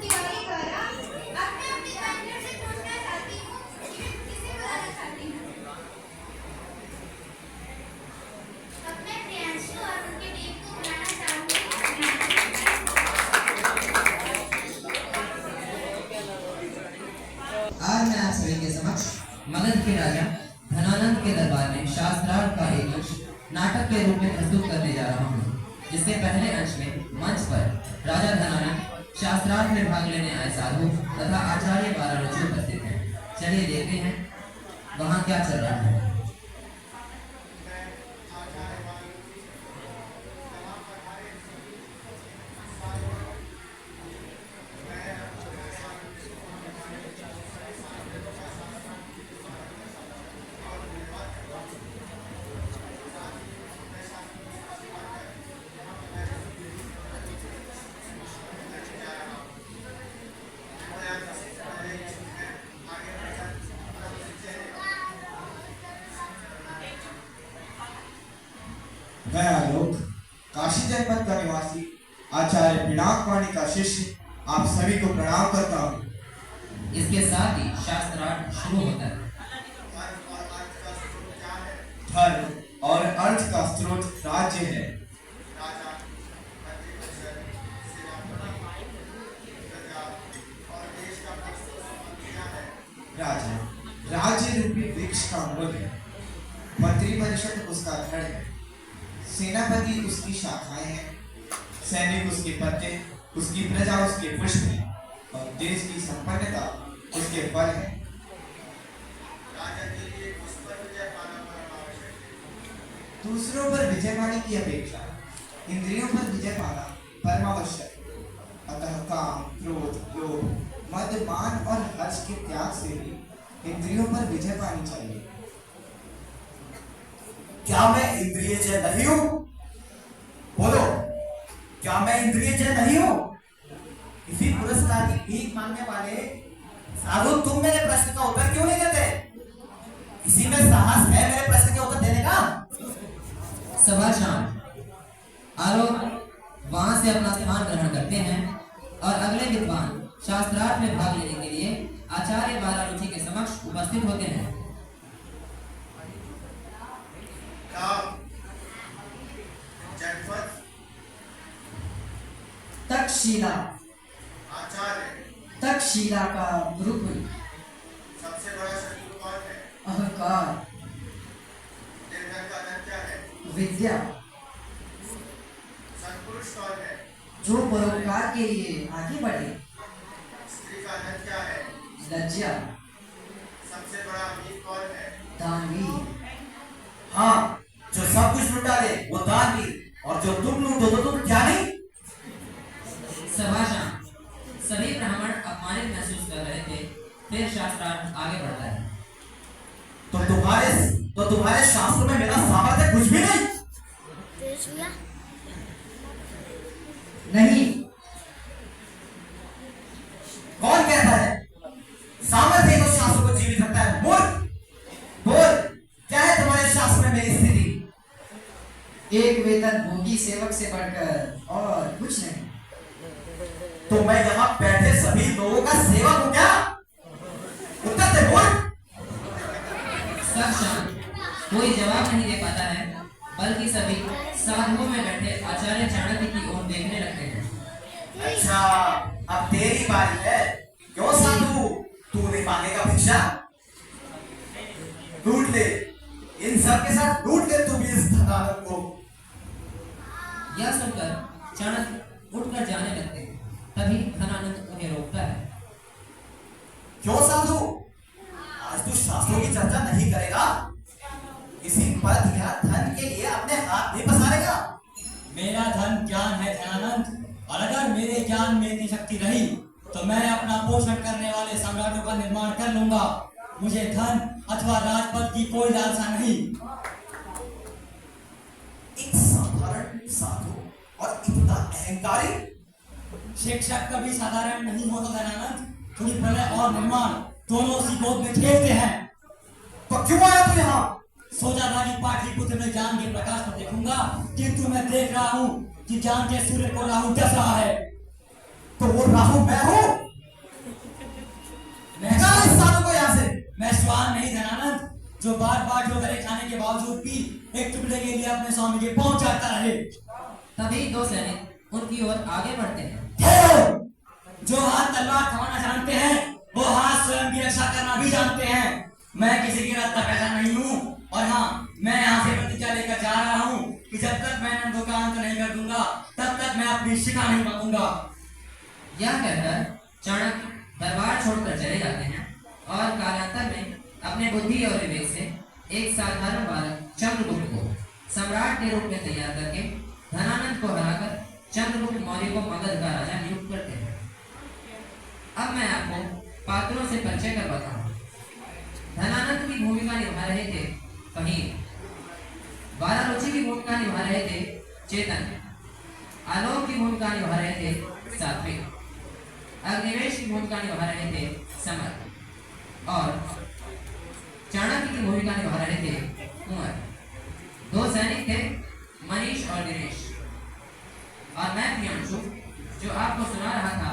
तिवारी द्वारा अपने अपने कैंडिडेट से पूछना चाहती हूँ कि वे किसे बुलाना चाहती हैं। अपने प्रियांशु और उनकी टीम को बुलाना चाहूँगी। आज मैं आप सभी के समक्ष मगध के राजा धनानंद के दरबार में शास्त्रार्थ का एक अंश नाटक के रूप में प्रस्तुत करने जा रहा हूँ, जिसके पहले अंश में मंच पर राजा धनानंद शास्त्रार्थ में भाग लेने आए साधु तथा आचार्य वाराणसी उपस्थित हैं। चलिए देखते हैं वहाँ क्या चल रहा है। मैं आलोक काशी जनपद का निवासी आचार्य पिनाक वाणी का शिष्य आप सभी को प्रणाम करता हूँ। इसके साथ ही शास्त्रार्थ शुरू होता है। धर्म और अर्थ का स्रोत राज्य है। राजा राज्य रूपी वृक्ष का मूल है, मंत्रिपरिषद उसका धड़ है, सेनापति उसकी शाखाएं हैं, सैनिक उसके पत्ते, उसकी प्रजा उसके पुष्प है और देश की संपन्नता उसके फल है। दूसरों पर विजय पाने की अपेक्षा इंद्रियों पर विजय पाना परमावश्यक है। अतः काम, क्रोध, लोभ, मद, मान और हर्ष के त्याग से ही इंद्रियों पर विजय पानी चाहिए। क्या मैं इंद्रिय जय नहीं हूं? बोलो, क्या मैं इंद्रिय जय नहीं हूं? किसी पुरस्कार की भीख मांगने वाले साधु, तुम मेरे प्रश्न का उत्तर क्यों नहीं देते? किसी में साहस है मेरे प्रश्न के उत्तर देने का? सभा शांत। आलोक वहां से अपना स्थान ग्रहण करते हैं और अगले विद्वान शास्त्रार्थ में भाग लेने के लिए आचार्य वाराणसी के समक्ष उपस्थित होते हैं। तक्षशिला। आचार्य तक्षशिला का गुरुकुल। सबसे बड़ा शत्रु कौन है? अहंकार। निर्धन का धन क्या है? विद्या। सत्पुरुष कौन है? जो परोपकार के लिए आगे बढ़े। स्त्री का धन क्या है? लज्जा। सबसे बड़ा अमीर कौन है? दानवीर। हाँ, जो सब कुछ लुटा दे वो दानवीर, और जो तुम लूटो तो तुम क्या नहीं? सभा शांत। सभी ब्राह्मण अपमानित महसूस कर रहे थे। फिर शास्त्रार्थ आगे बढ़ता है। तो तुम्हारे शास्त्रों में मेरा सामर्थ्य कुछ भी नहीं? नहीं। कौन कहता है सामर्थ्य तो शास्त्रों को जीवित रखता है? मूर्ख! बोल, क्या है तुम्हारे शास्त्र में मेरी स्थिति? एक वेतन भोगी सेवक से बढ़कर और कुछ नहीं। तो मैं यहाँ बैठे सभी लोगों का सेवक हूँ क्या? उत्तर दे बोल। सब शांत। कोई जवाब नहीं दे पाता है, बल्कि सभी साधुओं में बैठे आचार्य चाणक्य की ओर देखने लगते हैं। अच्छा, अब तेरी बारी है। क्यों साधु, तू नहीं मांगेगा भिक्षा? लूट ले, इन सब के साथ लूट ले तू भी इस धनानंद को। यह सुनकर चाणक्य उठकर जाने लगते हैं। तभी धनानंद उन्हें रोकता है। क्यों साधु, आज तू शास्त्रों की चर्चा नहीं करेगा? किसी पद या धन के लिए अपने हाथ नहीं पसारेगा? मेरा धन ज्ञान है धनानंद, और अगर मेरे ज्ञान में इतनी शक्ति रही तो मैं अपना पोषण करने वाले सम्राटों का निर्माण कर लूंगा। मुझे धन अथवा राजपद की कोई लालसा नहीं। एक साधारण साधु और इतना अहंकारी? शिक्षक कभी साधारण नहीं होता धनानंद। थोड़ी प्रलय और निर्माण दोनों उसी गोद में खेलते हैं। तो क्यों आया तू यहाँ? सोचा था कि पाटलिपुत्र में ज्ञान के प्रकाश को देखूंगा, किंतु मैं देख रहा हूँ कि ज्ञान के सूर्य को राहु डस रहा है। तो वो राहु मैं हूँ। जो बार बार ठोकरें खाने के बावजूद भी एक टुकड़े के लिए अपने स्वामी के पहुंच जाता रहे। तभी दो सैनिक उनकी ओर आगे बढ़ते हैं। ठहरो! जो हाथ तलवार थमाना जानते हैं वो हाथ स्वयं की रक्षा करना भी जानते हैं। मैं किसी की रत्ता पैदा नहीं हूँ, और हाँ, मैं यहाँ से प्रतिज्ञा लेकर जा रहा हूँ कि जब तक मैं नंदों का अंत नहीं कर दूंगा तब तक मैं अपनी शिखा नहीं मांगूंगा। यह कहकर चाणक्य दरबार छोड़कर चले जाते हैं और कालांतर में अपने बुद्धि और विवेक से एक साधारण बालक चंद्रगुप्त को सम्राट के रूप में तैयार करके धनानंद को हराकर चंद्रगुप्त मौर्य को मगध का राजा नियुक्त करते हैं। अब मैं आपको पात्रों से परिचय करवाता हूँ। धनानंद की भूमिका निभा रहे थे फहीम, बारारुचि की भूमिका निभा रहे थे चेतन, आलोक की भूमिका निभा रहे थे सात्विक, अग्निवेश की भूमिका निभा रहे थे समर, और चाणक्य की भूमिका निभा रहे थे कुंवर। दो सैनिक थे मनीष और दिनेश, और मैं प्रियांशु जो आपको सुना रहा था